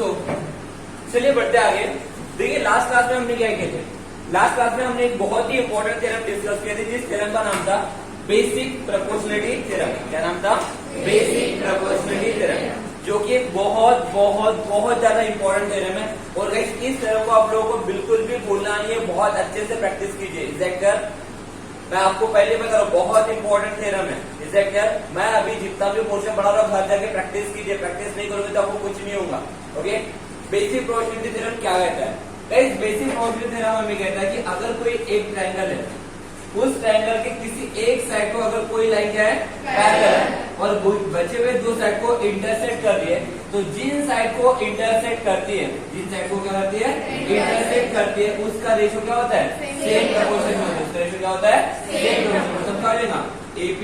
तो चलिए बढ़ते आगे। देखिए लास्ट क्लास में हमने क्या किया थे, लास्ट क्लास में हमने एक बहुत ही इंपॉर्टेंट थ्योरम डिस्कस किया था, जिस थ्योरम का नाम था बेसिक प्रोपोर्शनलिटी थ्योरम। क्या नाम था? बेसिक प्रोपोर्शनलिटी थ्योरम, जो कि एक बहुत बहुत बहुत ज्यादा इंपॉर्टेंट थ्योरम है। और इस थ्योरम को आप लोगों को बिल्कुल भी भूलना नहीं है, बहुत अच्छे से प्रैक्टिस कीजिए। एग्जैक्टर मैं आपको पहले बता रहा हूँ, बहुत इंपॉर्टेंट थ्योरम है। एग्जैक्टर मैं अभी जितना भी पोर्शन पढ़ा रहा हूँ, घर जाके प्रैक्टिस कीजिए। प्रैक्टिस नहीं करोगे तो आपको कुछ नहीं होगा। ओके, बेसिक प्रोपोर्शनलिटी थ्योरम क्या कहता है? गाइस, बेसिक प्रोपोर्शनलिटी थ्योरम हमें कहता है कि अगर कोई एक ट्रायंगल है, उस ट्रायंगल के किसी एक साइड को अगर कोई लाइन क्या है, पैरेलल है, और बचे हुए दो साइड को इंटरसेक्ट कर रही है, तो जिन साइड को इंटरसेक्ट करती है, जिन साइड को क्या करती है, इंटरसेक्ट करती है, उसका रेशियो क्या होता है? सेम प्रोपोर्शन में होता है। उसका रेशियो क्या होता है? Same proportion. मतलब क्या लेना? AP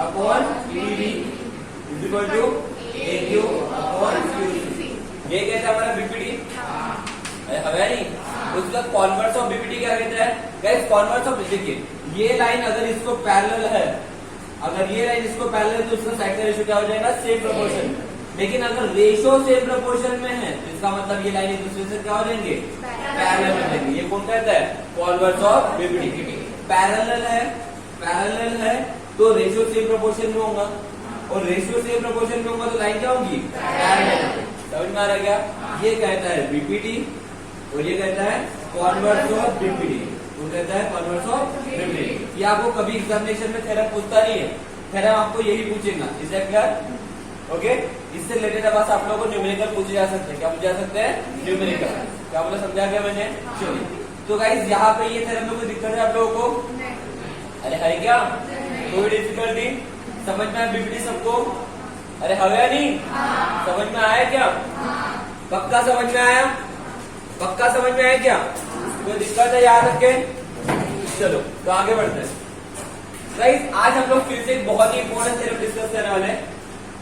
upon EB is equal to AQ upon QC। ये कहता है हमारा BPD। अरे नहीं, उसका कॉन्वर्स ऑफ BPD क्या कहता है? गाइस, कॉन्वर्स ऑफ, देखिए ये लाइन अगर इसको पैरेलल है, अगर ये लाइन इसको पैरेलल है, तो उसका साइड का रेशियो क्या हो जाएगा? सेम प्रोपोर्शन में। लेकिन अगर रेशियो सेम प्रोपोर्शन में है, तो इसका मतलब ये लाइन एक दूसरे से क्या हो जाएंगे? पैरेलल में जाएंगे। ये कौन कहता है? Converse of BPD। पैरेलल है तो रेशियो सेम प्रोपोर्शन में होगा, और रेशियो सेम प्रोपोर्शन में होगा तो लाइन क्या होगी? पैरेलल। समझ में आ रहा क्या? ये कहता है BPD और ये कहता है कॉन्वर्स ऑफ BPD। वो कहता है कॉन्वर्स ऑफ BPD। ये आपको कभी एग्जामिनेशन में थ्योरम पूछता नहीं है, थ्योरम आपको यही पूछेगा। Is that clear? ओके, इससे रिलेटेड बस आप लोगों को न्यूमेरिकल पूछे जा सकते हैं। क्या पूछे जा सकते हैं? न्यूमेरिकल। क्या बोला, समझा गया मैंने? चलिए, तो गाइस यहाँ पे ये थ्योरम में कोई दिक्कत है आप लोगों को? अरे है क्या? कोई डिफिकल्टी? समझ में आया BPD सबको? अरे है या नहीं? समझ में आया क्या? पक्का समझ में आया? पक्का समझ में आया क्या? कोई दिक्कत है याद रख के? चलो तो आगे बढ़ते हैं। गाइस, आज हम लोग फिर से एक बहुत ही इंपॉर्टेंट थ्योरम डिस्कस करने वाले हैं।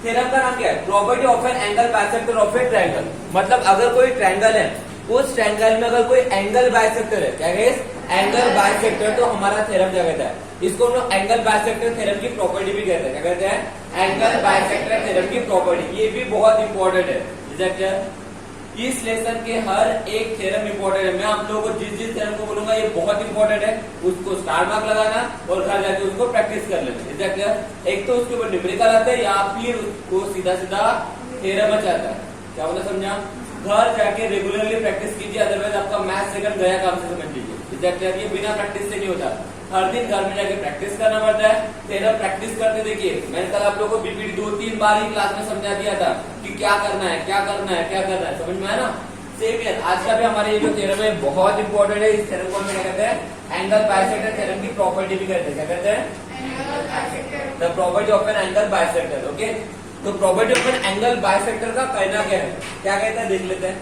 थ्योरम का नाम क्या है? Property of an angle bisector of a triangle. मतलब अगर कोई ट्रायंगल है, उस ट्रायंगल में अगर कोई एंगल बाइसेक्टर है, क्या गाइस? एंगल बाइसेक्टर, तो हमारा थ्योरम क्या कहता है? इसको हम लोग एंगल बाइसेक्टर थ्योरम की प्रॉपर्टी भी कहते हैं। क्या कहते हैं? एंगल बाइसेक्टर थ्योरम की प्रॉपर्टी। ये भी बहुत इंपॉर्टेंट है। इस लेसन के हर एक थ्योरम इंपॉर्टेंट है। मैं आप लोगों को जिस जिस थ्योरम को बोलूंगा ये बहुत इंपॉर्टेंट है, उसको स्टार मार्क लगाना और घर जाके उसको प्रैक्टिस कर लेना। एक तो उसके ऊपर न्यूमेरिकल आता है, या फिर उसको सीधा सीधा थ्योरम आता है। क्या बोला, समझा? घर जाके रेगुलरली प्रैक्टिस कीजिए, अदरवाइज आपका मैथ सेकंड गया काम से, समझ लीजिए। ये बिना प्रैक्टिस से नहीं होता, हर दिन घर में जाके प्रैक्टिस करना पड़ता है। थ्योरम प्रैक्टिस करते देखिए, मैंने कल आप लोगों को BPD 2-3 बार ही क्लास में समझा दिया था कि क्या करना है, क्या करना है, क्या करना है। समझ में आया ना? सेम है आज का भी हमारे ये जो थ्योरम है बहुत इंपॉर्टेंट है। इस थ्योरम को हम क्या कहते हैं? एंगल बाइसेक्टर थ्योरम की प्रॉपर्टी भी कहते हैं। क्या कहते हैं? The property of an angle bisector. Okay, तो property of an angle bisector का कहना क्या है, क्या कहता है, देख लेते हैं।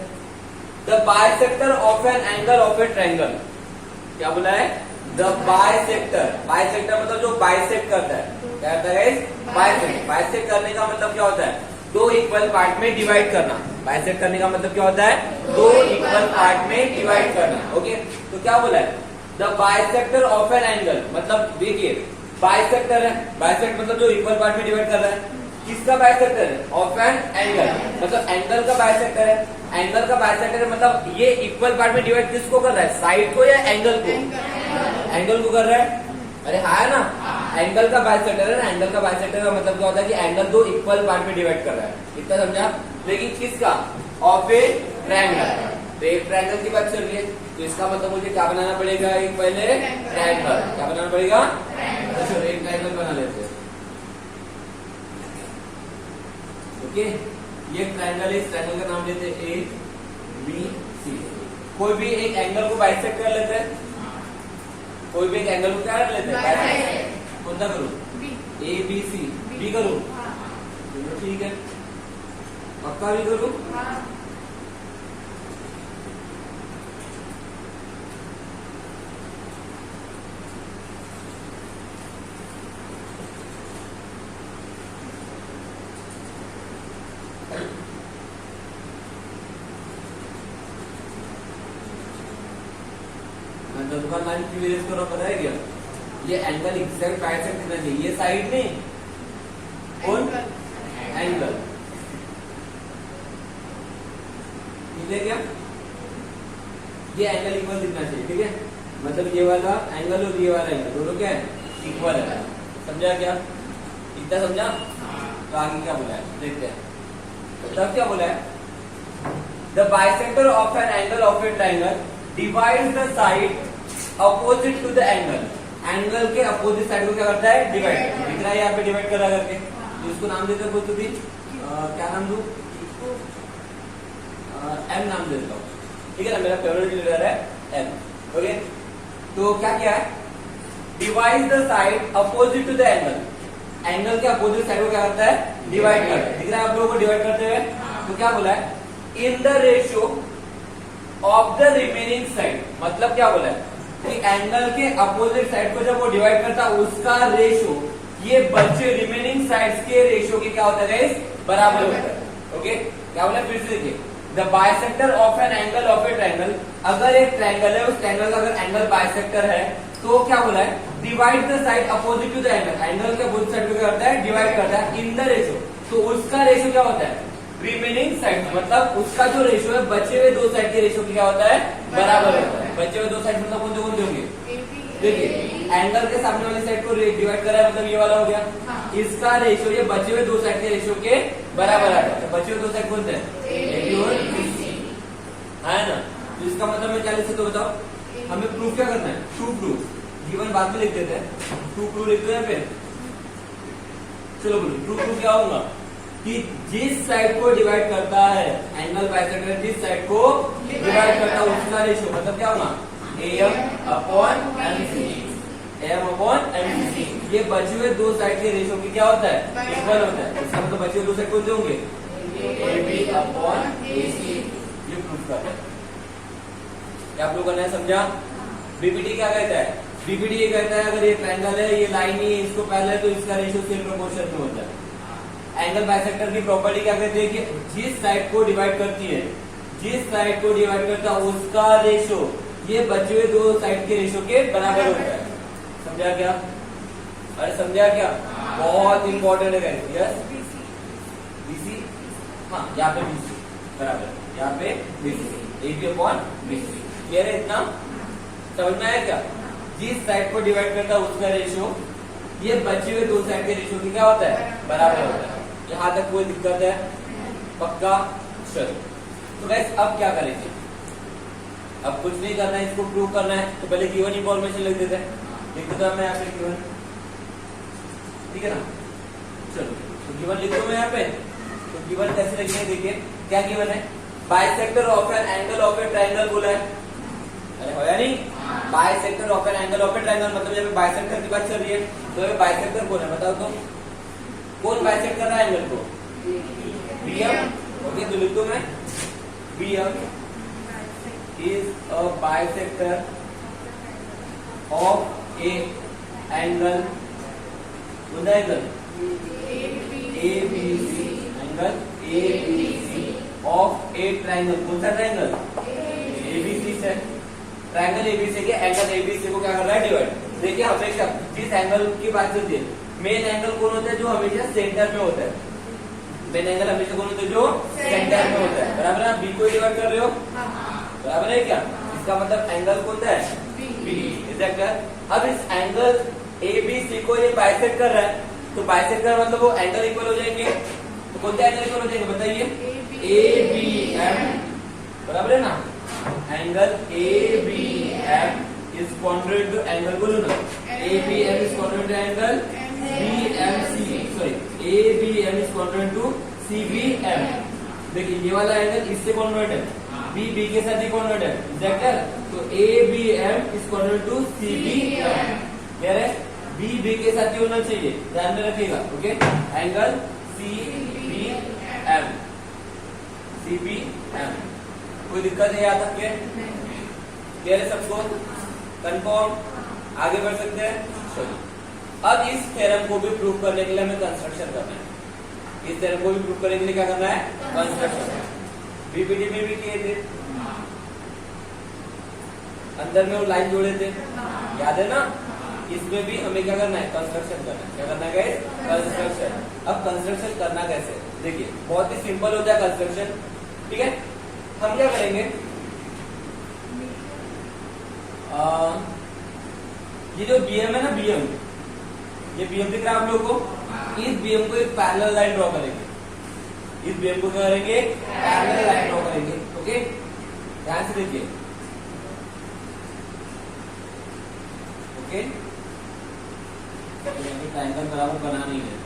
The bisector of an angle of a triangle. क्या बोला है? The bisector. बाइसेक्टर मतलब जो बाइसेक्ट करता है। क्या करता है? बाइसेक्ट। बाइसेक्ट करने का मतलब क्या होता है? दो इक्वल पार्ट में डिवाइड करना। बाइसेक्ट करने का मतलब क्या होता है? दो इक्वल पार्ट में डिवाइड करना। ओके, तो क्या बोला है? The bisector of an angle. मतलब देखिए, बाइसेक्टर है, बाइसेक्ट मतलब जो इक्वल पार्ट में डिवाइड कर रहा है। किसका बाइसेक्टर है? ऑफ एन एंगल, मतलब एंगल का बाइसेक्टर है। एंगल का बाइसेक्टर है मतलब ये इक्वल पार्ट में डिवाइड किसको कर रहा है? साइड को या एंगल को? एंगल को कर रहा है। अरे हाँ है ना? एंगल का बाइसेक्टर है ना। एंगल का बाइसेक्टर का मतलब क्या होता है कि एंगल दो इक्वल पार्ट में डिवाइड कर रहा है। इतना समझा? लेकिन किसका? Of a triangle. तो एक ट्रायंगल की बात चल रही है, तो इसका मतलब मुझे क्या बनाना पड़ेगा? एक पहले ट्रायंगल। क्या बनाना पड़ेगा? चलो एक ट्रायंगल बना लेते हैं। ओके, ये ट्रायंगल है, इस ट्रायंगल का नाम लेते हैं ABC। कोई भी एक एंगल को बाइसेक्ट कर लेते हैं। कोई भी एक एंगल को क्या कर लेते हैं? कौन सा करूं? ABC। B करूं? चलो ठीक है, पक्का भी करूं? दुकान लाइन क्लियर करो, पता है क्या? ये एंगल एग्जैक्ट बाइसेक्ट करना चाहिए, ये साइड नहीं। कौन? एंगल। लिखते हैं क्या, ये एंगल इक्वल दिखना चाहिए, ठीक है, मतलब ये वाला एंगल और ये वाला एंगल दोनों क्या है, इक्वल है। समझा क्या, इतना समझा? तो आगे क्या बोला है देखते हैं। तो तब क्या बोला है, the bisector of an angle of a triangle divides the side opposite to the angle, angle के अपोजिट साइड को क्या करता है, डिवाइड। दिख रहा है यहाँ पे डिवाइड कर रहा करके, तो इसको नाम देते हैं बोलते क्या नाम दू, एम नाम देता हूँ, ठीक है ना, मेरा फेवरेट लीडर है एम। ओके, तो क्या क्या है, divide the side opposite to the angle, angle के अपोजिट साइड को क्या करता है, डिवाइड करता है। दिख रहा है आप लोगों को डिवाइड करते हुए, तो क्या बोला है, in the ratio of the remaining side, मतलब क्या बोला है कि एंगल के अपोजिट साइड को जब वो डिवाइड करता है उसका रेशियो ये बचे रिमेनिंग साइड्स के रेशियो के क्या होता है, बराबर होता है। ओके, क्या बोला, फिर से देखिए, the bisector of an angle of a triangle, अगर एक ट्राइंगल है उस ट्राइंगल का अगर एंगल बाइसेक्टर है तो क्या बोला है, divide the side opposite to the angle, angle के अपोजिट साइड को क्या करता है, डिवाइड करता है इन द रेशियो, तो उसका रेशियो क्या होता है, रिमेनिंग साइड, मतलब उसका जो रेशियो है बचे हुए दो साइड के रेशियो क्या होता है, बराबर होता है। बचे हुए दो साइड मतलब कौन से होंगे, देखिए एंगल के सामने वाली साइड को डिवाइड करा है, मतलब ये वाला हो गया, इसका रेशियो ये बचे हुए दो साइड के रेशियो के बराबर आता है। तो बचे हुए दो साइड कौन से है ना, तो इसका मतलब मैं क्या लिख सकता हूँ बताओ, हमें प्रूफ क्या करना है, ट्रू प्रूफ, गिवन बाद में लिख देते हैं, ट्रू प्रूफ लिख दो यहाँ पे। चलो बोलो ट्रू प्रूफ क्या होगा, कि जिस साइड को डिवाइड करता है एंगल बाइसेक्टर, जिस साइड को डिवाइड करता है उसका रेशियो, मतलब क्या होगा, M upon MC, M upon MC, ये बचे हुए दो साइड के रेशियो की क्या होता है, इक्वल होता है। इसका मतलब बचे हुए दो साइड कौन से होंगे, एबी अपॉन एसी, ये प्रूफ करता है। क्या प्रूफ करना है, समझा? बीपीटी क्या कहता है, बीपीटी ये कहता है अगर ये ट्रायंगल है, ये लाइन ही इसको पहले तो इसका रेशियो सेम प्रोपोर्शन में होता है। एंगल बाइसेक्टर की प्रॉपर्टी क्या कहती है कि जिस साइड को डिवाइड करती है, जिस साइड को डिवाइड करता है उसका रेशियो ये बचे हुए दो साइड के रेशियो के बराबर होता है। समझा क्या, अरे समझा क्या, बहुत इंपॉर्टेंट है गाइस। यस बीसी, हाँ यहाँ पे बीसी बराबर, यहाँ पे BC, AB upon BC, clear है? इतना समझ में आया क्या? जिस साइड को डिवाइड करता है उसका रेशियो ये बचे हुए दो साइड के रेशियो की क्या होता है, बराबर होता है। यहाँ तक कोई दिक्कत है? पक्का? चलो तो गाइस अब क्या करेंगे, अब कुछ नहीं करना है, इसको प्रूव करना है तो पहले गिवन इंफॉर्मेशन लिख देते हैं। लिख देता मैं यहाँ पे गिवन, ठीक है ना। चलो तो गिवन लिख दो मैं यहाँ पे, तो गिवन कैसे लिखना है देखिए, क्या गिवन है, bisector of an angle of a triangle बोला है, अरे होया नहीं, bisector of an angle of a triangle, मतलब जब बाइसेक्टर की बात चल रही है तो ये बाइसेक्टर कौन है बताओ तो, कौन बाइसेक्ट कर रहा है एंगल को, बीएम। ओके तो लिख दो मैं, BM is a bisector of a angle, कौन सा angle, ABC, angle ABC of a triangle, कौन सा ट्रायंगल, एबीसी से, ट्रायंगल एबीसी के एंगल एबीसी को क्या कर रहा है, डिवाइड। देखिए हमेशा जिस एंगल की बात चलती है, मेन एंगल कौन होता है, जो हमेशा सेंटर में होता है, मेन एंगल हमेशा कौन होता है, जो सेंटर में होता है, बराबर है। बी को डिवाइड कर रहे हो, बराबर है क्या, इसका मतलब एंगल कौन सा है, बी, इज दैट क्लियर? अब इस एंगल एबीसी को ये बाइसेक्ट कर रहा है, तो बाइसेक्ट कर मतलब वो एंगल इक्वल हो जाएंगे, तो कौन सा एंगल इक्वल हो जाएंगे बताइए, एबीएम, बराबर है ना। Angle ABM is congruent to angle, बोलो ना, ABM is congruent to angle BMC, sorry ABM is congruent to CBM. देखिए ये वाला एंगल इससे कॉन्ग्रुएंट है, बी बी के साथ ही कॉन्ग्रुएंट है, इज दैट क्लियर? तो ABM is congruent to CBM, clear है? बी बी के साथ ही होना चाहिए, ध्यान में रखिएगा। ओके, एंगल सीबीएम, सीबीएम, कोई दिक्कत है यहाँ तक के, क्लियर है सबको, कंफर्म? आगे बढ़ सकते हैं। चलो अब इस थ्योरम को भी प्रूव करने के लिए हमें कंस्ट्रक्शन करना है, इस थ्योरम को भी प्रूव करने के लिए क्या करना है, कंस्ट्रक्शन। बीपीटी में भी किए थे, अंदर में वो लाइन जोड़े थे, याद है ना? इसमें भी हमें क्या करना है, कंस्ट्रक्शन करना है। क्या करना है गाइस, कंस्ट्रक्शन। अब कंस्ट्रक्शन करना कैसे, देखिए बहुत ही सिंपल होता है कंस्ट्रक्शन, ठीक है। हम क्या करेंगे, ये जो बीएम है ना, बीएम, ये बीएम दिख रहा है आप लोगों को, इस बीएम को एक पैरेलल लाइन ड्रॉ करेंगे, इस बीएम को क्या करेंगे, पैरेलल लाइन ड्रॉ करेंगे। ओके, ध्यान से देखिए। ओके, ट्रायंगल बराबर बना नहीं है।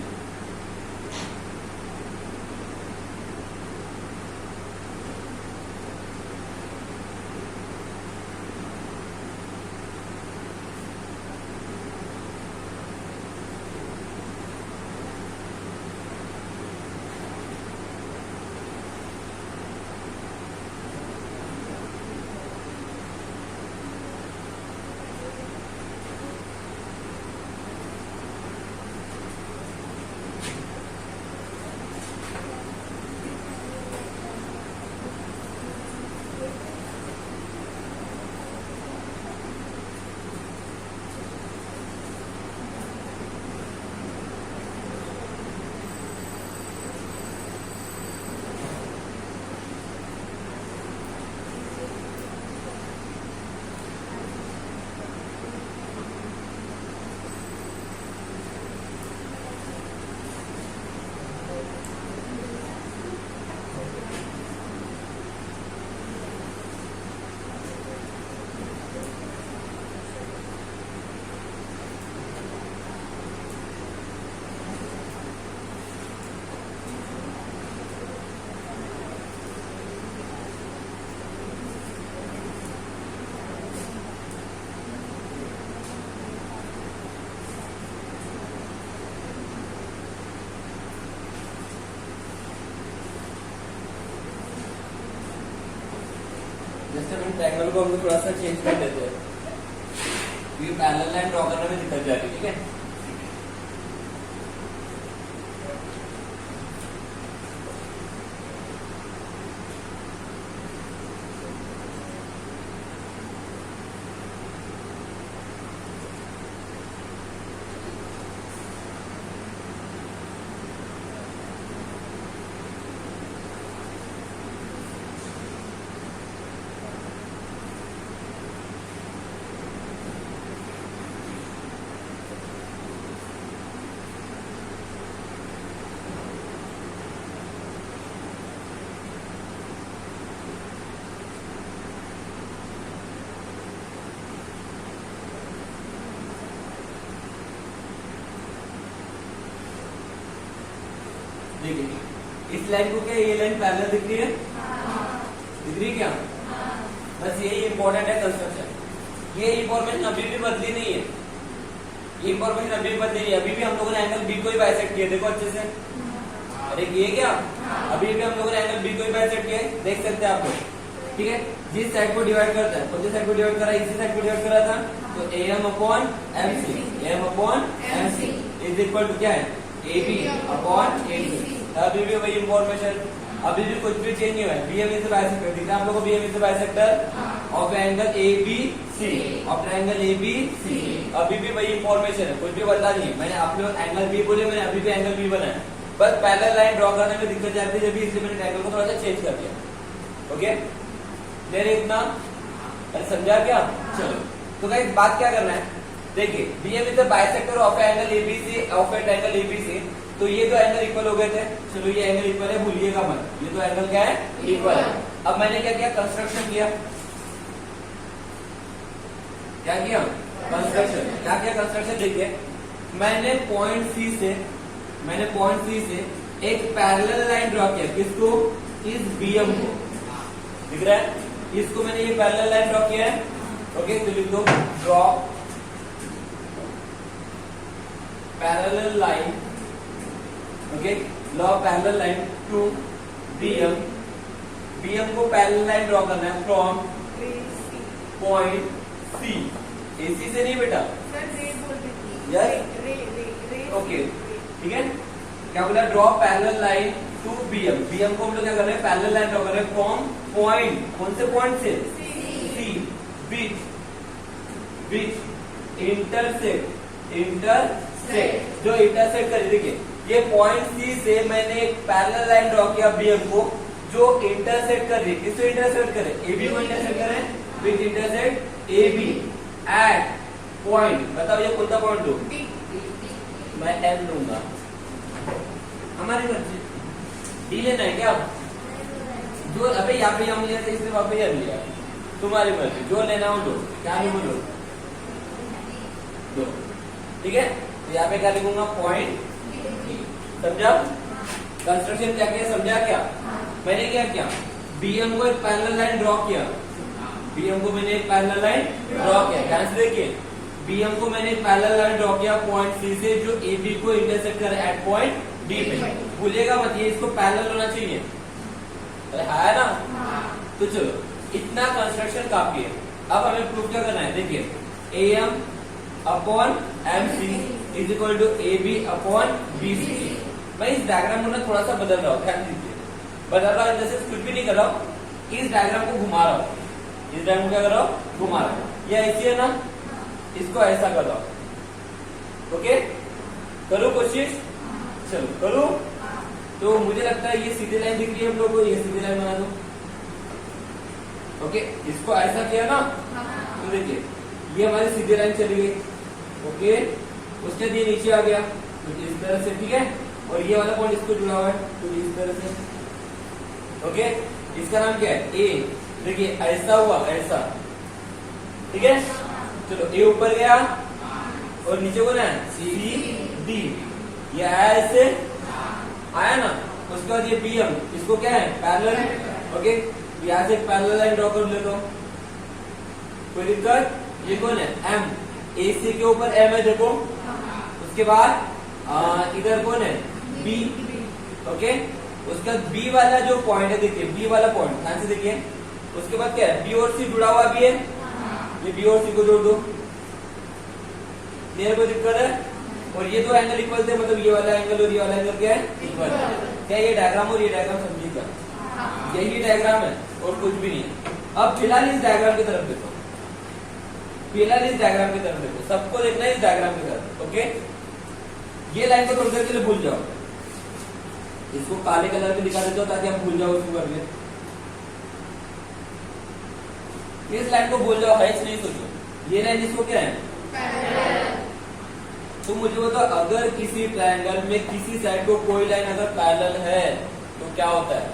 जैसे हम ट्रायंगल को हम थोड़ा सा चेंज कर देते हैं, ये पैरेलल लाइन ड्रॉ करने में दिक्कत जा रही है। ठीक है, देखिए इस लाइन को क्या ये लाइन पैरेलल दिख रही है, दिख रही है क्या? बस यही इंपॉर्टेंट है कंस्ट्रक्शन। ये इंफॉर्मेशन अभी भी बदली नहीं है, ये इंफॉर्मेशन अभी भी बदली नहीं है। अभी भी हम लोगों ने एंगल बी को ही बाइसेक्ट किया, देखो अच्छे से। अरे ये क्या, अभी भी हम लोगों ने एंगल बी को ही बाइसेक्ट किया, देख सकते हैं आप लोग। ठीक है, जिस साइड को डिवाइड करता है, कौन सी साइड को डिवाइड करा, इसी साइड को डिवाइड करा था, तो AM upon MC, AM upon MC is equal to क्या है, AB अपॉन AC। अभी भी वही इंफॉर्मेशन, अभी भी कुछ भी चेंज नहीं हुआ है। BM इज द बाइसेक्टर, दिख रहा है आप लोगों को, BM is the bisector of angle ABC, of triangle ABC। अभी भी वही इंफॉर्मेशन है, कुछ भी बदला नहीं। मैंने आप लोग एंगल B बोले, मैंने अभी भी एंगल B बनाया, बस पैरेलल लाइन ड्रॉ करने में दिक्कत जाती है, जब भी इसलिए मैंने ट्रायंगल को थोड़ा सा चेंज कर दिया। ओके, क्लियर है इतना? अरे समझा क्या? चलो, तो गाइस बात क्या करना है, देखिए BM is the bisector of angle ABC, of at angle ABC। तो ये दो एंगल इक्वल हो गए थे, चलो ये एंगल इक्वल है, भूलिएगा मत, ये दो एंगल क्या है, इक्वल है। अब मैंने क्या किया, कंस्ट्रक्शन किया, क्या किया, कंस्ट्रक्शन। क्या किया कंस्ट्रक्शन, देखिए मैंने पॉइंट C से एक पैरेलल लाइन ड्रॉ किया, किसको, इस BM को, दिख रहा है, इसको मैंने ये पैरेलल लाइन ड्रॉ किया है। ओके, तो लिख दो draw parallel line, okay, law parallel line to BM। BM को पैरेलल लाइन ड्रॉ करना है फ्रॉम पॉइंट C, AC से नहीं बेटा, ओके, ठीक है। क्या बोला, draw parallel line to BM। BM को हम लोग क्या कर रहे हैं, पैरेलल लाइन ड्रॉ कर रहे हैं फ्रॉम पॉइंट, कौन से पॉइंट से, C, विच इंटरसेक्ट जो इंटरसेक्ट करे, देखिए ये पॉइंट C से मैंने एक पैरेलल लाइन ड्रॉ किया BM को, जो इंटरसेक्ट कर रही है, किसको इंटरसेक्ट करे, AB को इंटरसेक्ट करे with intersect AB at point, बताओ ये कौन सा पॉइंट दो, मैं M दूंगा, हमारी मर्जी, डी लेना है क्या, जो अबे यहाँ पे हम लिया था इसलिए वहां पे यह लिया, तुम्हारी मर्जी, जो लेना हो दो, क्या नहीं बोलो दो, ठीक है। तो यहाँ पे क्या लिखूंगा, पॉइंट, समझा, कंस्ट्रक्शन क्या किया, समझा क्या, मैंने क्या किया, BM को एक पैरेलल लाइन ड्रॉ किया, BM को मैंने एक पैरेलल लाइन ड्रॉ किया, ध्यान से देखिए, BM को मैंने एक पैरेलल लाइन ड्रॉ किया पॉइंट C से जो AB को इंटरसेक्ट करे एट पॉइंट D पे, भूलिएगा मत ये इसको पैरेलल होना चाहिए, अरे है ना, तो चलो इतना कंस्ट्रक्शन काफी है। अब हमें प्रूफ क्या करना है, देखिए AM upon MC is equal to AB upon BC। मैं इस डायग्राम को ना थोड़ा सा बदल रहा हूँ, ध्यान दीजिए, बदल रहा हूँ जैसे कुछ भी नहीं कर रहा हूँ, इस डायग्राम को घुमा रहा हूँ, इस डायग्राम को क्या कर रहा हूँ, घुमा रहा हूँ, ये ऐसी है ना, इसको ऐसा कर रहा हूँ, ओके, करो कोशिश, चलो करो। तो मुझे लगता है ये सीधी लाइन दिख रही है हम लोग को, ये सीधी लाइन बना दो, ओके, इसको ऐसा किया ना, तो देखिए ये हमारी सीधी लाइन चली गई, ओके, उसके लिए नीचे आ गया तो इस तरह से, ठीक है, और ये वाला पॉइंट इसको जुड़ा हुआ है तो इस तरह से, ओके, इसका नाम क्या है, ए, देखिए ऐसा हुआ ऐसा, ठीक है, चलो ए ऊपर गया और नीचे को ना CD, ये आया ऐसे, आया ना, उसके बाद ये BM, इसको क्या है, पैरेलल, ओके, यहाँ से पैरेलल लाइन ड्रॉ कर लेता हूँ, कोई दिक्कत, ये कौन है, M, AC के ऊपर M है देखो, उसके बाद इधर कौन है, B, ओके, उसके बाद B वाला जो पॉइंट है, देखिए B वाला पॉइंट ध्यान से देखिए, उसके बाद क्या है, B और C जुड़ा हुआ भी है, ये B और C को जोड़ दो, मेरे को दिक्कत है, और ये दो एंगल इक्वल थे, मतलब ये वाला एंगल और ये वाला एंगल क्या है, इक्वल, क्या ये डायग्राम और ये डायग्राम समझिएगा, यही डायग्राम है और कुछ भी नहीं है। अब फिलहाल इस डायग्राम की तरफ देखो, फिलहाल इस डायग्राम की तरफ देखो, सबको देखना है इस डायग्राम की तरफ, ओके, ये लाइन को थोड़ी देर के लिए भूल जाओ, इसको काले कलर में दिखा देता हूं ताकि आप भूल जाओ उसको करके, इस लाइन को भूल जाओ, है नहीं सोचो, ये लाइन इसको क्या है, तो मुझे बताओ अगर किसी ट्रायंगल में किसी साइड को कोई लाइन अगर पैरेलल है तो क्या होता है,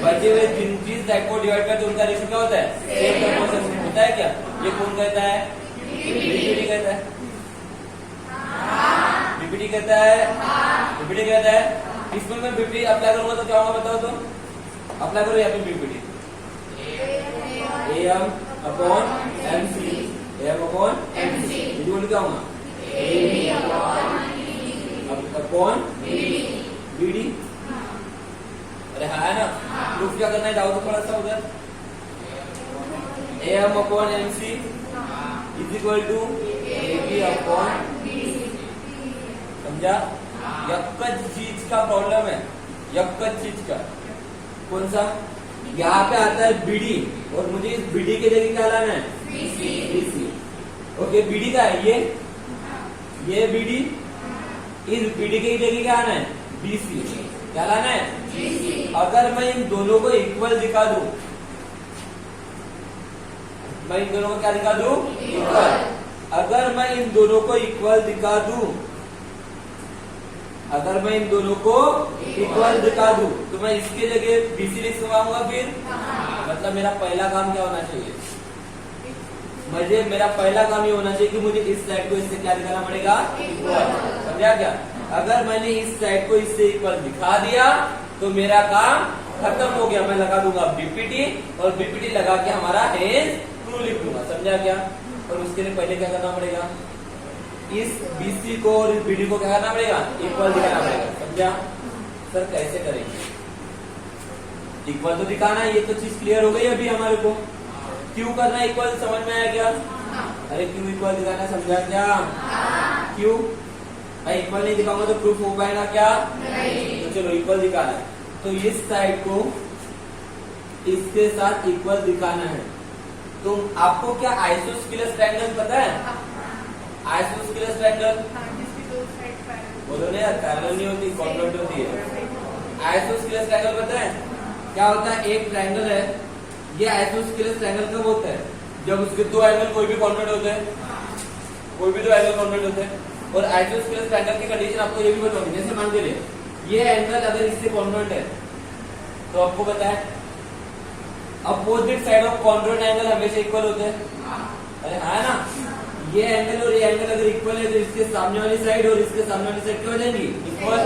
बचे हुए जिस साइड को डिवाइड करते हैं उनका रेशियो क्या होता है, सेम प्रोपोर्शन होता है क्या, ये कौन कहता है, बीपीटी कहता है, बीपीटी कहता है, बीपीटी कहता है, इसमें मैं बीपीटी अप्लाई करूंगा तो क्या होगा बताओ, तो अप्लाई करो यहाँ पे BPT, AM upon MC, AM upon MC, ये क्या होगा, अपॉन BD, अरे है ना, प्रूफ क्या करना है, जाओ तो थोड़ा सा उधर, AM upon MC is equal to AB upon, समझा, यक्कच चीज का प्रॉब्लम है, यक्कच चीज का, कौन सा, यहाँ पे आता है BD और मुझे इस BD के जगह क्या लाना है, BC, ओके, BD का है ये BD, इस BD के जगह क्या आना है, BC, क्या लाना है, अगर मैं इन दोनों को इक्वल दिखा दूं, मैं इन दोनों को क्या दिखा दूं, इक्वल, अगर मैं इन दोनों को इक्वल दिखा दूं, अगर मैं इन दोनों को इक्वल दिखा दूं तो मैं इसके जगह BC लिख पाऊंगा, फिर मतलब मेरा पहला काम क्या होना चाहिए, मेरा पहला काम ये होना चाहिए कि मुझे इस साइड को इससे क्या दिखाना पड़ेगा, इक्वल, समझा क्या, अगर मैंने इस साइड को इससे इक्वल दिखा दिया तो मेरा काम खत्म हो गया, मैं लगा दूंगा बीपीटी और बीपीटी लगा के हमारा हेज ट्रू लिख दूंगा, समझा क्या, और उसके लिए पहले क्या करना पड़ेगा, इस BC को और इस BD को क्या करना पड़ेगा, इक्वल दिखाना पड़ेगा, समझा, सर कैसे करेंगे, इक्वल तो दिखाना है, ये तो चीज क्लियर हो गई अभी हमारे को, क्यों करना इक्वल समझ में आया क्या, अरे क्यों इक्वल दिखाना समझा क्या, क्यों, भाई इक्वल नहीं दिखाऊंगा तो प्रूफ हो पाएगा क्या, तो चलो इक्वल दिखाना है, तो इस साइड को इसके साथ इक्वल दिखाना है, तो आपको क्या आइसोस्केलस ट्रायंगल पता है, आइसोस्केलस ट्रायंगल, बोलो ना यार, पैरेलल नहीं होती, कॉन्ग्रुएंट होती है, आइसोस्केलस ट्रायंगल पता है, क्या होता है, एक ट्रायंगल है, ये आइसोस्केलेस ट्रायंगल कब होता है, जब उसके दो एंगल कोई भी कॉन्ग्रुएंट होते हैं, कोई भी दो एंगल कॉन्ग्रुएंट होते हैं। और आइसोस्केलेस ट्रायंगल की कंडीशन आपको ये भी बताऊंगी, जैसे मान के लिए ये एंगल अगर इससे कॉन्ग्रुएंट है तो आपको पता है opposite side of congruent angle हमेशा इक्वल होते हैं। अरे हाँ ना, ये एंगल और ये एंगल अगर इक्वल है तो इसके सामने वाली साइड और इसके सामने वाली साइड क्या हो जाएंगी, इक्वल।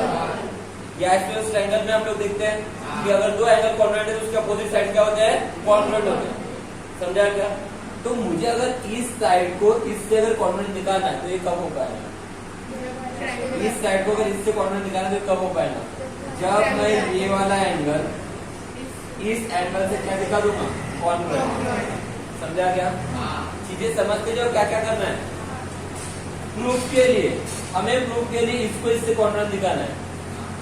ये आइसोस्केलेस ट्रायंगल में हम लोग देखते हैं कि अगर दो एंगल कॉन्ग्रुएंट है तो उसके अपोजिट साइड क्या होते हैं, कॉन्ग्रुएंट होते हैं। समझा क्या? तो मुझे अगर इस साइड को इससे अगर कॉन्ग्रुएंट निकालना है तो ये कब हो पाएगा, इस साइड को अगर इससे कॉन्ग्रुएंट निकालना है तो कब हो पाएगा, जब मैं ये वाला एंगल इस एंगल से क्या दिखा दूंगा, कॉन्ग्रुएंट। समझा क्या? चीजें समझते जाओ क्या क्या करना है। प्रूफ के लिए हमें प्रूफ के लिए इसको इससे कॉन्ग्रुएंट दिखाना है,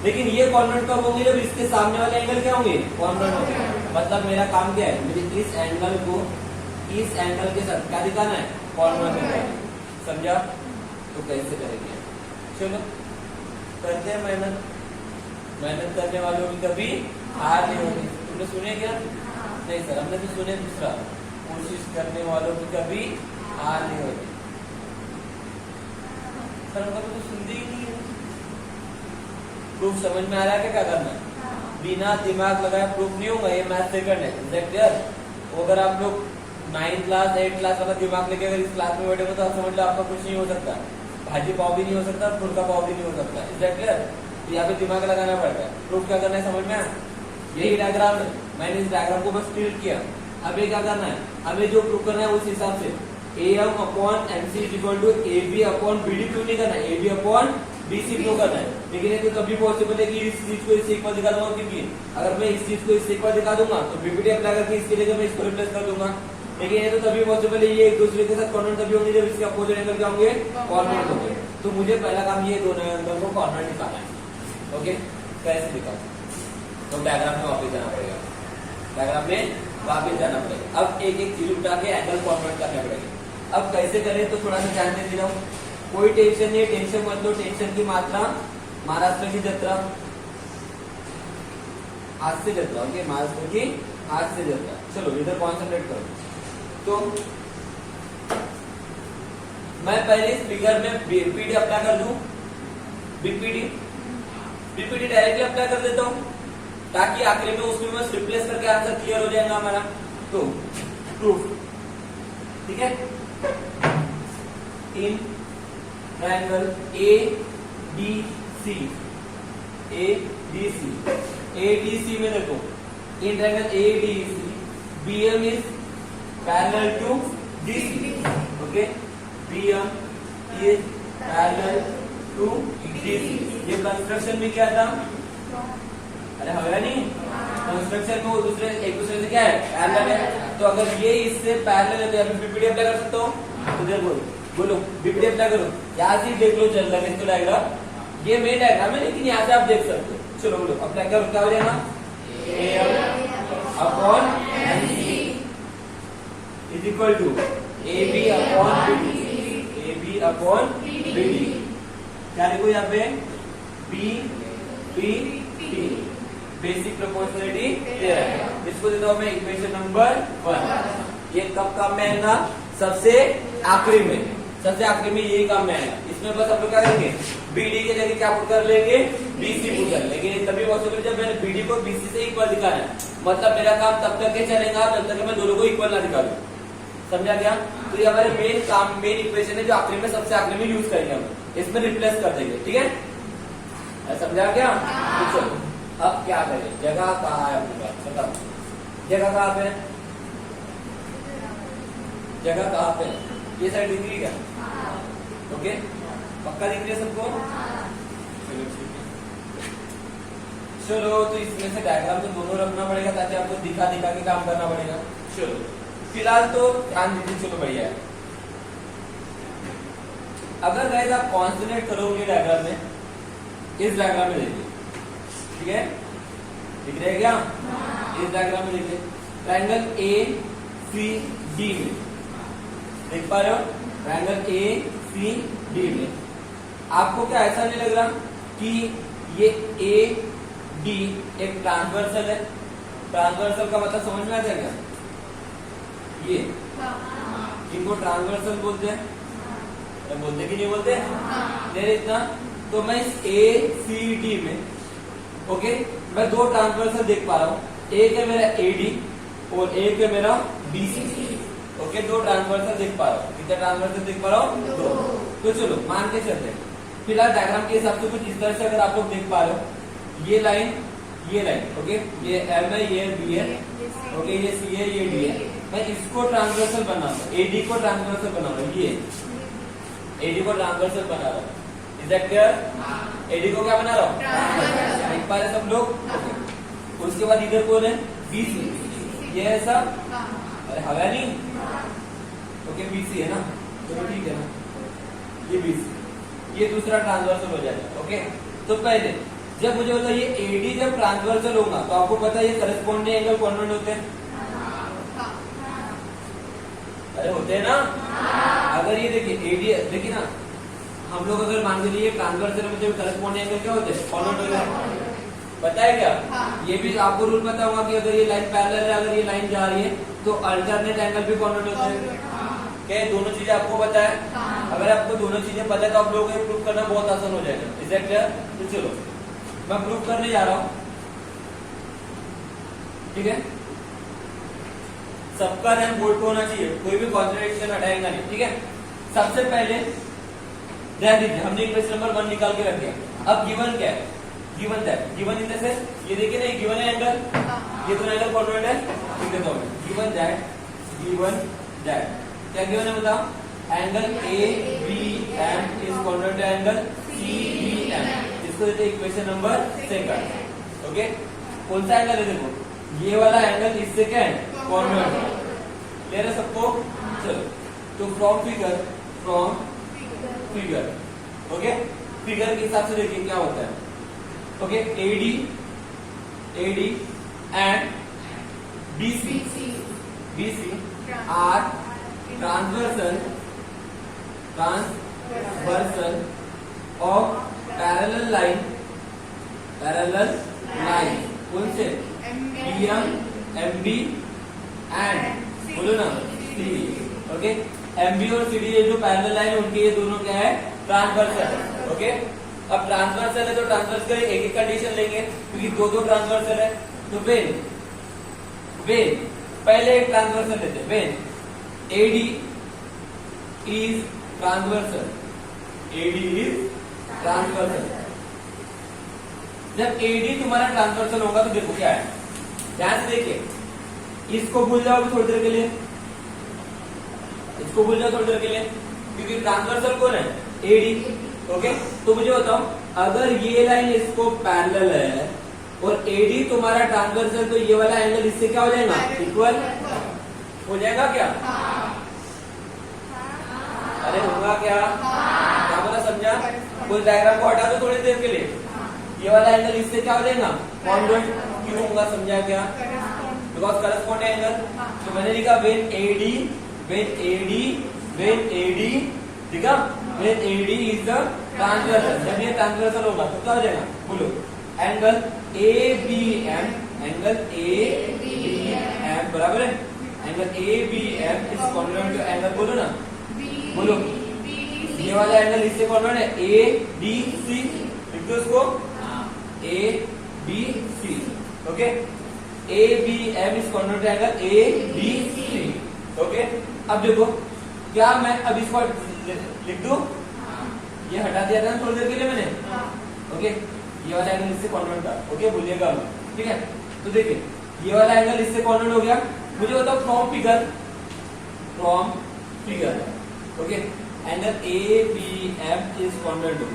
लेकिन ये कॉन्ग्रुएंट कब होंगे, जब इसके सामने वाले एंगल क्या होंगे, कॉन्ग्रुएंट होंगे। मतलब मेरा काम क्या है, मुझे इस एंगल को इस एंगल के साथ क्या दिखाना है, कॉन्ग्रुएंट दिखाना है। समझा? तो कैसे करेंगे, चलो करते हैं मेहनत। मेहनत करने वालों की कभी हार नहीं होगी। तुमने सुने क्या? नहीं सर, हमने तो सुने दूसरा, कोशिश करने वालों की कभी हार नहीं होगी। सर हमको तो सुनते ही नहीं है। प्रूफ समझ में आ रहा है क्या करना है? बिना दिमाग लगाए प्रूफ नहीं होगा, ये मैथ सेकंड है। क्लियर? अगर आप लोग 9th क्लास 8th क्लास वाला दिमाग लेके अगर इस क्लास में बैठे हो तो आप समझ लो आपका कुछ नहीं हो सकता, भाजी पाव भी नहीं हो सकता, फुल्का पाव भी नहीं हो सकता। क्लियर? यहाँ पे दिमाग लगाना पड़ता है। प्रूफ क्या करना है समझ में आया? यही डायग्राम है, मैंने इस डायग्राम को बस टिल्ट किया। अब ये क्या करना है, हमें जो प्रूफ करना है उस हिसाब से AM upon MC is equal to AB upon BD prove नहीं करना है, AB अपॉन BC प्रूव करना है। लेकिन ये तो तभी पॉसिबल है कि इस चीज को इससे इक्वल दिखा दूंगा, क्योंकि अगर मैं इस चीज को इससे इक्वल दिखा दूंगा तो BPT अप्लाई करके इसके जगह मैं इसको रिप्लेस कर दूंगा। लेकिन ये तो तभी पॉसिबल है, ये एक दूसरे के साथ कॉन्ग्रुएंट तभी होंगे जब इसके अपोजिट एंगल क्या होंगे, कॉन्ग्रुएंट होंगे। तो मुझे पहला काम ये दोनों एंगल को कॉन्ग्रुएंट दिखाना है। ओके, कैसे दिखाऊं? तो डायग्राम में वापस जाना पड़ेगा, डायग्राम में वापस जाना पड़ेगा। अब एक एक चीज उठा के एंगल कॉन्ग्रुएंट करना पड़ेगा। अब कैसे करें तो थोड़ा सा ध्यान दे रहा हूँ। कोई टेंशन नहीं, टेंशन मत लो। टेंशन की मात्रा महाराष्ट्र की जत्रा, हाथ से जत्रा। ओके, महाराष्ट्र की हाथ से जत्रा। चलो इधर कॉन्सेंट्रेट करो। तो मैं पहले इस फिगर में BPD अप्लाई कर दूं, BPD डायरेक्टली अप्लाई कर देता हूं ताकि आखिर में उसमें मैं रिप्लेस करके आंसर क्लियर हो जाएगा हमारा। तो प्रूफ, ठीक है, इन ट्रायंगल ADC में देखो, in triangle ADC BM is parallel to DC। Okay, BM is parallel to DC। ये कंस्ट्रक्शन में क्या था, अरे होगा नहीं, कंस्ट्रक्शन में वो दूसरे एक दूसरे से क्या है, पैरेलल है। तो अगर ये इससे पैरेलल है तो यहाँ पे BPD अप्लाई कर सकता हूँ। तो देखो बोलो BPD अप्लाई करो, यहाँ से देख लो चल रहा है इसको डायग्राम, ये मेन डायग्राम है लेकिन यहाँ से आप देख सकते हो। चलो बोलो अप्लाई करो, क्या हो जाएगा, AM upon MC is equal to AB upon BD, AB upon BD। क्या देखो यहाँ पे BPT, बेसिक प्रोपोर्शनलिटी थ्योरम। इसको देता हूं मैं इक्वेशन नंबर 1। ये कब काम में आएगा, सबसे आखिरी में, सबसे आखिरी में यही काम में आएगा। इसमें बस हम लोग क्या करेंगे, BD के जगह क्या पुट कर लेंगे, BC पुट कर लेंगे। तभी पॉसिबल जब मैंने BD को BC से इक्वल दिखाना है, मतलब मेरा काम तब तक के चलेगा जब तक मैं दोनों को इक्वल ना दिखा दूं। समझा क्या? तो ये हमारे मेन काम, मेन इक्वेशन है जो आखिरी में, सबसे आखिरी में यूज करेंगे हम, इसमें रिप्लेस कर देंगे। ठीक है, समझा क्या? तो चलो अब क्या करें, जगह कहाँ है अपने पास, बताओ जगह कहाँ पे है, जगह कहाँ पे है? ये साइड दिख रही है क्या? ओके, पक्का दिख रही है सबको? चलो ठीक है। चलो तो इसमें से डायग्राम तो दोनों रखना पड़ेगा ताकि आपको दिखा दिखा के काम करना पड़ेगा। चलो फिलहाल तो ध्यान दीजिए, चलो बढ़िया है। अगर गाइस आप कॉन्सेंट्रेट करोगे डायग्राम में, इस डायग्राम में देखिए, ठीक है, दिख रहा है क्या? इस डायग्राम में देखिए, ट्रायंगल ACD में देख पा रहे हो, ट्रायंगल ACD में आपको क्या ऐसा नहीं लग रहा कि ये AD एक ट्रांसवर्सल है, ट्रांसवर्सल का मतलब समझ में आता है क्या? ये इनको ट्रांसवर्सल बोलते हैं, बोलते कि नहीं बोलते? नहीं इतना। तो मैं इस ACD में ओके मैं दो ट्रांसवर्सल देख पा रहा हूँ, एक है मेरा AD और एक है मेरा BC। ओके दो ट्रांसवर्सल देख पा रहा हूँ। कितने ट्रांसवर्सल देख पा रहा हूँ? दो। तो चलो मान के चलते हैं। फिलहाल डायग्राम के हिसाब से कुछ इस तरह से अगर आप लोग देख पा रहे हो, ये लाइन ओके ये M है, ये B है, ओके ये C है, ये D है। मैं इसको ट्रांसवर्सल बना रहा हूँ, AD को ट्रांसवर्सल बना रहा हूँ, ये AD को ट्रांसवर्सल बना रहा हूँ। Is that clear? AD को क्या बना रहा हूँ? देख पा रहे सब लोग। उसके बाद इधर कौन है? BC। ये है सब, अरे हवा नहीं, ओके BC है ना, चलो ठीक है ना, ये BC, ये दूसरा ट्रांसवर्सल हो जाएगा। ओके तो पहले जब मुझे होता है ये AD जब ट्रांसवर्सल होगा तो आपको पता है ये करस्पॉन्डिंग एंगल कॉन्वेंट होते हैं, अरे होते हैं ना। अगर ये देखिए AD देखिए ना, हम लोग अगर मान के लिए ट्रांसवर्सल में जब करस्पॉन्डिंग एंगल क्या होते हैं? कॉन्वेंट होते हैं। पता है क्या? ये भी आपको रूल पता होगा कि अगर ये लाइन पैरेलल है, अगर ये लाइन जा रही है तो अल्टरनेट एंगल भी कॉन्वेंट होते हैं। क्या दोनों चीजें आपको पता है? अगर आपको दोनों चीजें पता है तो आप लोगों को प्रूव करना बहुत आसान हो जाएगा। Is that clear? तो चलो मैं प्रूव करने जा रहा हूं, ठीक है। सबका रैंक बोर्ड पे होना चाहिए, कोई भी कॉन्ट्रडिक्शन हटाएगा नहीं, ठीक है। सबसे पहले ध्यान दीजिए, हमने इक्वेशन नंबर 1 निकाल के रख दिया। अब गिवन क्या है? Given that, given in the sense ये देखिए ना, ये गिवन है एंगल, ये दोनों एंगल कॉन्वेंट है, ठीक है। तो गिवन दैट क्या गिवन है बताओ? Angle ABM is congruent to angle CBM। इसको देते हैं इक्वेशन नंबर 2। ओके कौन सा एंगल है? देखो ये वाला एंगल इससे क्या है? कॉन्वेंट है। क्लियर है सबको? चलो तो फ्रॉम फिगर ओके फिगर के हिसाब से देखिए क्या होता है। Okay AD and BC are transversal of parallel line कौन से? PM MB एंड बोलो ना CD। ओके MB और CD ये जो पैरेलल लाइन है उनके ये दोनों क्या है? ट्रांसवर्सल। ओके अब ट्रांसवर्सल है तो ट्रांसवर्सल के एक कंडीशन लेंगे क्योंकि दो ट्रांसवर्सल है। तो वेन पहले एक ट्रांसवर्सल लेते हैं। वेन AD इज ट्रांसवर्सल, जब AD तुम्हारा ट्रांसवर्सल होगा तो देखो क्या है, ध्यान से देखिए, इसको भूल जाओगे थोड़ी देर के लिए, इसको भूल जाओ थोड़ी देर के लिए, क्योंकि ट्रांसवर्सल कौन है? AD। ओके तो मुझे बताओ, अगर ये लाइन इसको पैरेलल है और AD तुम्हारा ट्रांसवर्सल, तो ये वाला एंगल इससे क्या हो जाएगा? इक्वल हो जाएगा क्या? अरे होगा क्या? क्या बोला समझा? कोई डायग्राम को हटा दो थोड़ी देर के लिए, ये वाला एंगल इससे क्या हो जाएगा? कॉन्वेंट। क्यों होगा समझा क्या? Because corresponding angle. तो मैंने लिखा वेन AD लिखा when AD is the transversal. जब ये ट्रांसवर्सल होगा तो क्या हो जाएगा? बोलो एंगल ABM बराबर है angle ABM is congruent to angle, बोलो ना, बोलो ये वाला एंगल इससे कॉन्वेंट है ADC। लिख दो इसको ABC। Okay ABM is congruent to angle ABC। Okay अब देखो क्या मैं अब इसको लिख दूं? ये हटा दिया था ना थोड़ी देर के लिए मैंने। ओके ये वाला एंगल इससे कॉन्वेंट था, ओके भूलिएगा, ठीक है। तो देखिए ये वाला एंगल इससे कॉन्वेंट हो गया। मुझे बताओ from figure okay angle ABM is congruent to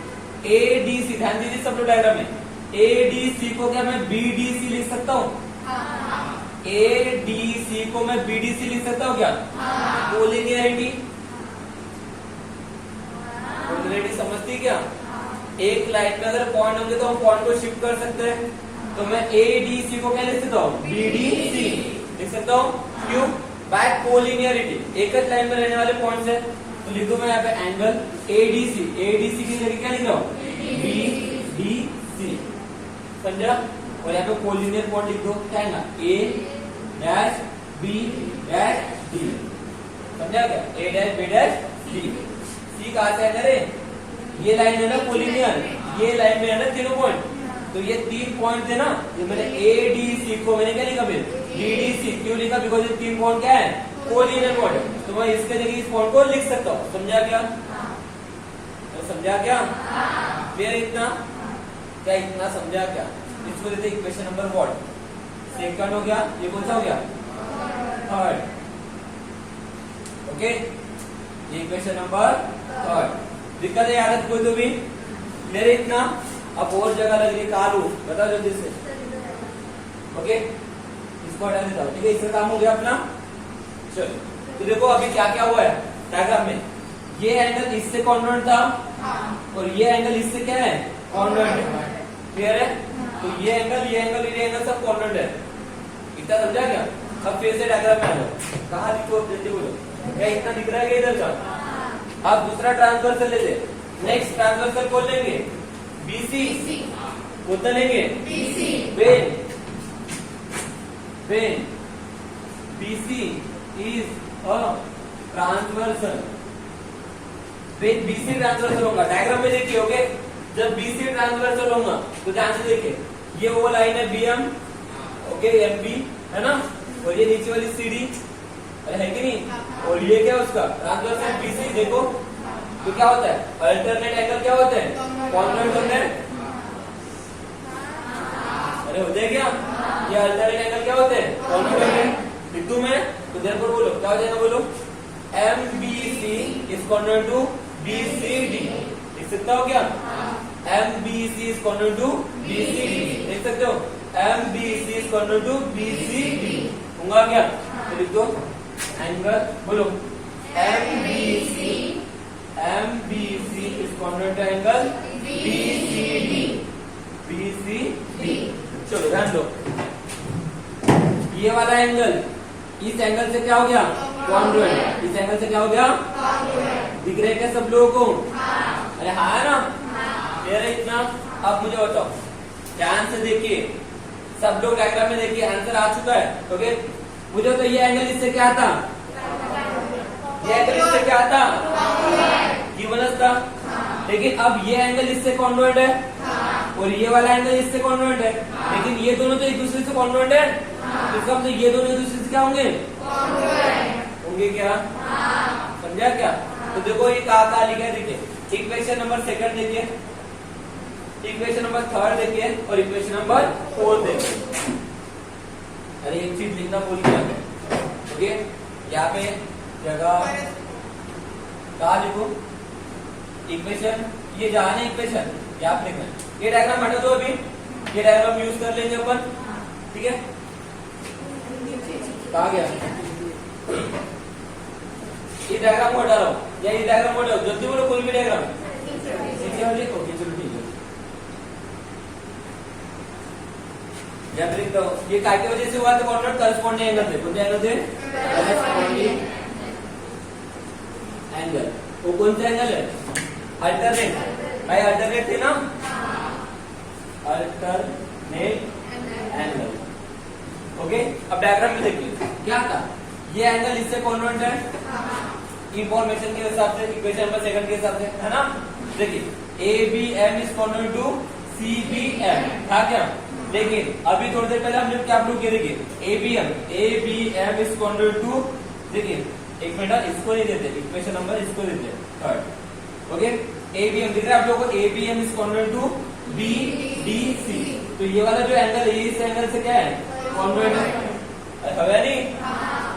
ADC। ध्यान दीजिए सब लोग डायग्राम में, ADC को क्या मैं BDC लिख सकता हूँ? ADC को मैं BDC लिख सकता हूँ क्या? कोलिनियरिटी समझती क्या? एक लाइन में अगर पॉइंट होंगे तो हम पॉइंट को शिफ्ट कर सकते हैं। तो मैं ADC को क्या लिख सकता हूँ? BDC लिख सकता हूँ। क्यों? बाय कोलिनियरिटी, एक ही लाइन में रहने वाले पॉइंट्स है। तो लिख दो मैं यहाँ पे एंगल ADC की जगह क्या लिख रहा हूँ? BDC। समझा? और यहाँ पे कोलिनियर कोड लिख दो, क्या है ना, ए डैश बी डैश डी, समझा क्या, ए डैश बी डैश डी। सी कहाँ से है ना रे, ये लाइन है ना कोलिनियर, ये लाइन में है ना तीनों पॉइंट, तो ये 3 पॉइंट थे ना, ये मैंने ए डी सी को मैंने क्या लिखा फिर डी डी सी, क्यों लिखा, बिकॉज ये 3 पॉइंट क्या है, कोलिनियर पॉइंट है, तो मैं इसके जगह इस पॉइंट को लिख सकता हूँ, समझा क्या, तो समझा क्या, क्लियर इतना, क्या इतना समझा क्या, इसको देते इक्वेशन नंबर व्हाट, सेकंड हो गया, ये कौन सा हो गया, थर्ड, ओके, ये इक्वेशन नंबर थर्ड। दिक्कत है याद कोई तो भी, मेरे इतना, अब और जगह लग रही कालू, बताओ जल्दी से, ओके, इसको हटा देता हूँ, ठीक है, इसका काम हो गया अपना। चलो, तो देखो अभी क्या क्या हुआ है डायग्राम में, ये एंगल इससे कॉन्ग्रुएंट था और ये एंगल इससे क्या है, कॉन्ग्रुएंट है, क्लियर है, तो ये एंगल सब कॉन्ग्रुएंट है, इतना समझा क्या। अब फिर से डायग्राम में आ जाओ, कहाँ लिखो जल्दी बोलो, क्या इतना दिख रहा है क्या इधर का, अब दूसरा ट्रांसवर्सल ले ले, नेक्स्ट ट्रांसवर्सल खोल लेंगे, बीसी कितना लेंगे, Ben BC is a transversal, BC transversal होगा, डायग्राम में देखिए, ओके, जब बीसी ट्रांसवर्सल होगा तो ध्यान से देखिए, ये वो लाइन है बीएम, ओके, एमबी है ना, और ये नीचे वाली सीडी है कि नहीं, और ये क्या उसका ट्रांसवर्सल बीसी, देखो तो क्या होता है, अल्टरनेट एंगल क्या होते हैं, कॉन्ग्रुएंट होते हैं, अरे होते हैं क्या, ये अल्टरनेट एंगल क्या होते हैं, कॉन्ग्रुएंट होते हैं, लिख दूं मैं, तो देयरफॉर बोलो क्या हो जाएगा, बोलो MBC is congruent to BCD, लिख सकता हो क्या, MBC is congruent to BCD, लिख सकते हो, MBC is congruent to BCD, होगा क्या, तो लिख दो एंगल, बोलो MBC is congruent to angle BCD, चलो ध्यान दो, ये वाला एंगल इस एंगल से क्या हो गया, कॉन्ग्रुएंट, इस एंगल से क्या हो गया, दिख रहे क्या सब लोगों को, अरे हाँ है ना, क्लियर है इतना। अब मुझे बताओ, ध्यान से देखिए, सब लोग डायग्राम में देखिए, आंसर आ चुका है, ओके, मुझे तो ये एंगल इससे क्या आता, ये एंगल इससे क्या आता, गिवन था, लेकिन अब ये एंगल इससे कॉन्ग्रुएंट है और ये वाला एंगल इससे कॉन्ग्रुएंट है, लेकिन ये दोनों तो एक दूसरे से कॉन्ग्रुएंट है, इसका मतलब ये दोनों एक दूसरे से क्या होंगे, होंगे क्या, समझा क्या। तो देखो ये कहा लिखा है, देखिए इक्वेशन नंबर सेकंड देखिए, इक्वेशन नंबर थर्ड देखिए और इक्वेशन नंबर फोर्थ देखिए। अरे एक चीज लिखना भूल गया, ओके, यहाँ पे जगह कहा लिखो, इक्वेशन, ये जहाँ है इक्वेशन यहाँ पे लिखना, ये डायग्राम हटा दो, अभी ये डायग्राम यूज कर लेंगे अपन, ठीक है, कहा गया, ये डायग्राम को हटा रहा हूँ, या ये डायग्राम को हटाओ, जल्दी बोलो कोई भी डायग्राम, लिखो, चलो ठीक है, जब लिख दो, ये काय की वजह से हुआ, तो कॉन्ग्रुएंट करस्पॉन्डिंग एंगल थे, कौन से एंगल थे, करस्पॉन्डिंग एंगल, वो कौन सा एंगल है, अल्टरनेट, भाई अल्टरनेट थे ना, अल्टरनेट एंगल, ओके। अब डायग्राम में देखिए क्या था, ये एंगल इससे कॉन्ग्रुएंट है, इंफॉर्मेशन के हिसाब से, इक्वेशन नंबर सेकंड के हिसाब से, है ना, देखिए ABM is congruent to CBM, था क्या, लेकिन अभी थोड़ी देर पहले हमने क्या प्रूव किया, देखिए ABM इज कॉन्ग्रुएंट टू, देखिए एक मिनट, इसको नहीं देते इक्वेशन नंबर, इसको देते थर्ड, ओके, ABM दिख रहा है आप लोगों को, ABM is congruent to BDC, तो ये वाला जो एंगल है इस एंगल से क्या है, कॉन्ग्रुएंट है, नहीं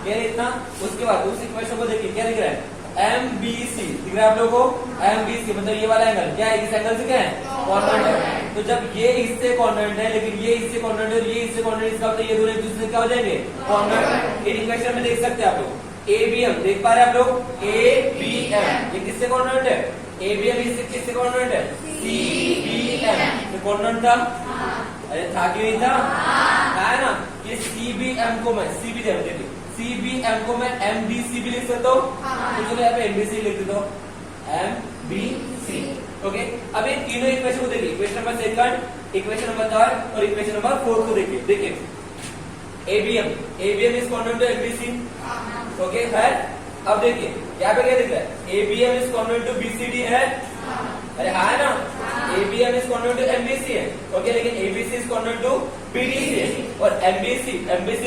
क्या इतना। उसके बाद उस इक्वेशन को देखिए क्या दिख रहा है, MBC दिख रहा है आप लोगों को, MBC मतलब ये वाला एंगल क्या है, इस एंगल से क्या है, कॉन्ग्रुएंट है, तो जब ये इससे कॉन्ग्रुएंट है, लेकिन ये इससे कॉन्ग्रुएंट है और ये इससे कॉन्ग्रुएंट, इसका मतलब ये दोनों एक दूसरे से क्या हो जाएंगे, कॉन्ग्रुएंट। इन इक्वेशन में देख सकते हैं आप लोग, ABM देख पा रहे हैं आप लोग, ABM ये किससे कॉन्ग्रुएंट है, ABM इससे किससे कॉन्ग्रुएंट है, CBM तो कॉन्ग्रुएंट था, अरे था कि नहीं था, है ना, ये CBM को मैं CBM देखिए, CBM को मैं MBC भी लिख सकता हूँ, तो चलो यहाँ पे MBC लिख देता हूँ, MBC, ओके। अब ये तीनों इक्वेशन को देखिए, equation number second equation number 3 और इक्वेशन नंबर 4 को देखिए ABM is congruent to MBC. Okay है। अब देखिए यहाँ पे क्या दिख रहा है, ABM is congruent to BCD है। अरे हाँ है ना, ABM is congruent to MBC है। ओके, लेकिन ABC is congruent to BDC है और एमबीसी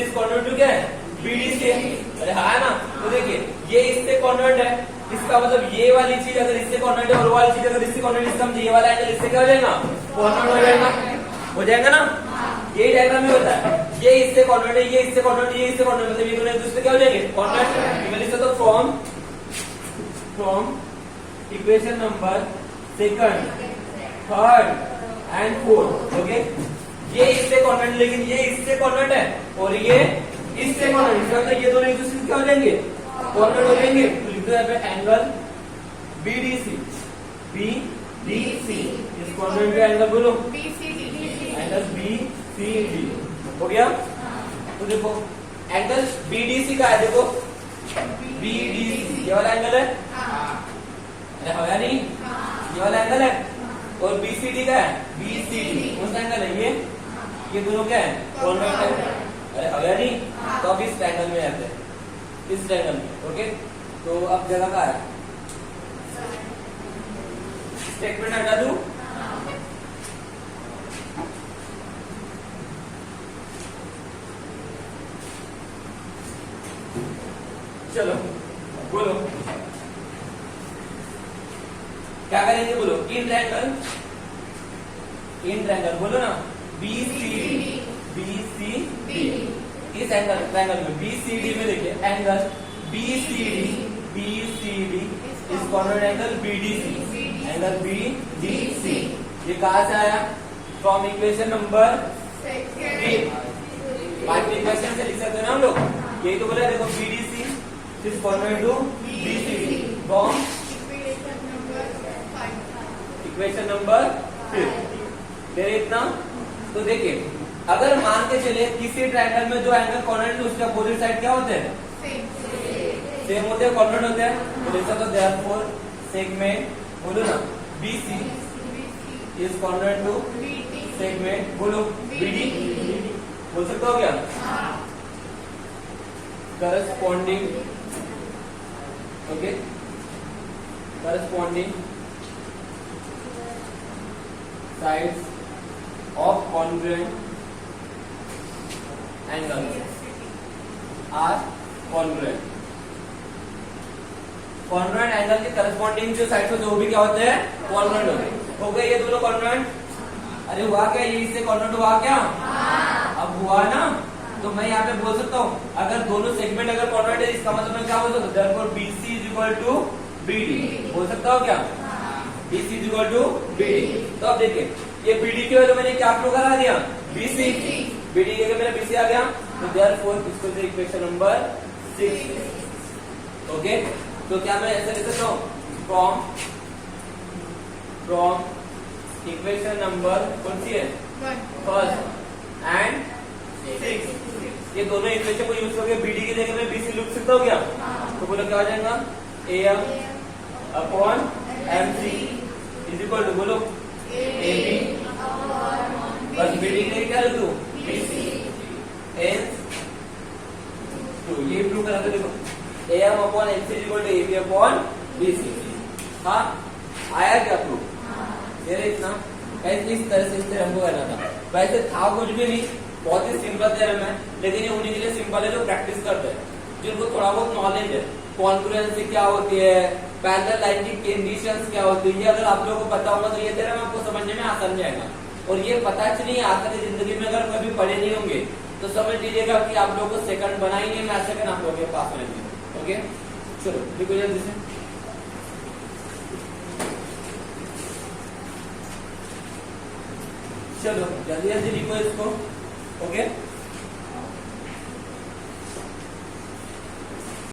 इज कॉन्वेंट टू क्या है, बीडीसी है। अरे हाँ है ना। तो देखिए ये इससे कॉन्वेंट है, इसका मतलब ये वाली चीज अगर इससे कॉन्वेंट है और वो वाली चीज अगर इससे कॉन्वेंट, इसका मतलब ये वाला एंगल इससे क्या हो जाएगा, कॉन्वेंट हो जाएगा ना। यही डायग्राम में होता है, ये इससे कॉन्वेंट है, ये इससे कॉन्वेंट, ये इससे कॉन्वेंट, मतलब ये दोनों एक दूसरे क्या हो जाएंगे, कॉन्वेंट। तो from equation number second, third and fourth, okay, ये इससे कॉन्वेंट, लेकिन ये इससे कॉन्वेंट है और ये इससे कॉन्वेंट, इसका मतलब ये दोनों एक दूसरे से क्या हो जाएंगे, कॉन्वेंट हो जाएंगे। तो लिख दो यहाँ पे एंगल बीडीसी, बीडीसी इस कॉन्वेंट का एंगल बोलो एंगल बीसीडी, हो गया। तो देखो एंगल बीडीसी का है, देखो बीडीसी ये वाला एंगल है, अरे होगा नहीं, ये वाला एंगल है, और बीसीडी का है, बीसीडी कौन सा एंगल है, ये दोनों क्या है, कॉन्वेंट है। अरे होगा नहीं, तो अब इस एंगल में आते हैं, इस एंगल में। ओके, तो अब जगह का है, स्टेटमेंट हटा दूं, चलो बोलो क्या करेंगे, बोलो इन ट्रायंगल बोलो ना, बीसीडी इस ट्रायंगल में बीसीडी में देखिए एंगल बीसीडी इस corner angle BDC, angle BDC ये कहां से आया, फ्रॉम इक्वेशन नंबर 3। पांचवी इक्वेशन से लिख सकते हैं ना हम लोग, यही तो बोला, देखो BDC is congruent to BCD from equation number 3। इतना तो देखिए, अगर मान के चले किसी ट्रायंगल में जो एंगल कॉर्नर है उसके अपोजिट साइड क्या होते हैं, सेम होते हैं, कॉर्नर होते हैं। तो लिख दो देयरफॉर सेगमेंट, बोलो ना BC is congruent to segment, बोलो बीडी, बोल सकते हो क्या, corresponding, okay, corresponding sides of congruent angles are congruent। congruent angle के करस्पॉन्डिंग जो साइड जो भी क्या होते हैं, congruent होते हैं। हो गए ये दोनों congruent। अरे हुआ क्या, ये इससे congruent हुआ क्या, अब हुआ ना। तो मैं यहाँ पे बोल सकता हूँ, अगर दोनों सेगमेंट अगर congruent है, इसका मतलब मैं क्या बोल सकता हूँ, therefore BC is equal to BD, बोल सकता हूँ क्या, BC is equal to BD। तो अब देखिए ये BD की वजह मैंने क्या प्रूव करा दिया, BC, BD के मेरा BC आ गया, तो देयरफॉर इसको से इक्वेशन नंबर 6। ओके, तो क्या मैं ऐसे लिख सकता हूँ, फ्रॉम इक्वेशन नंबर कौन सी है, फर्स्ट एंड 6, ये दोनों इक्वेशन को यूज करके BD की जगह में BC लिख सकता हूँ क्या, तो बोलो क्या हो जाएगा, AM upon MC is equal to, बोलो AB बस BD के लिए क्या लिख दूं, BC hence तो ये प्रूव करा दो। देखो AM upon MC is equal to AB upon BC। हाँ आया क्या प्रूफ, ये इतना ऐसे इस तरह से इस तरह हमको करना था। वैसे था कुछ भी नहीं, बहुत ही सिंपल थ्योरम है, लेकिन ये उन्हीं के लिए सिंपल है जो प्रैक्टिस करते हैं, जिनको थोड़ा बहुत नॉलेज है, कॉन्ग्रुएंसी क्या होती है, पैरेलल लाइन की कंडीशंस क्या होती है, अगर आप लोगों को पता होगा तो ये थ्योरम आपको समझने में आसान जाएगा। और ये पता नहीं आकर जिंदगी में अगर कभी पढ़े नहीं होंगे तो समझ लीजिएगा कि आप लोगों को सेकंड बनाएंगे, मैं सेकंड आप लोगों के पास रहेंगे। ओके चलो लिखो जल्दी से, चलो जल्दी जल्दी लिखो इसको। ओके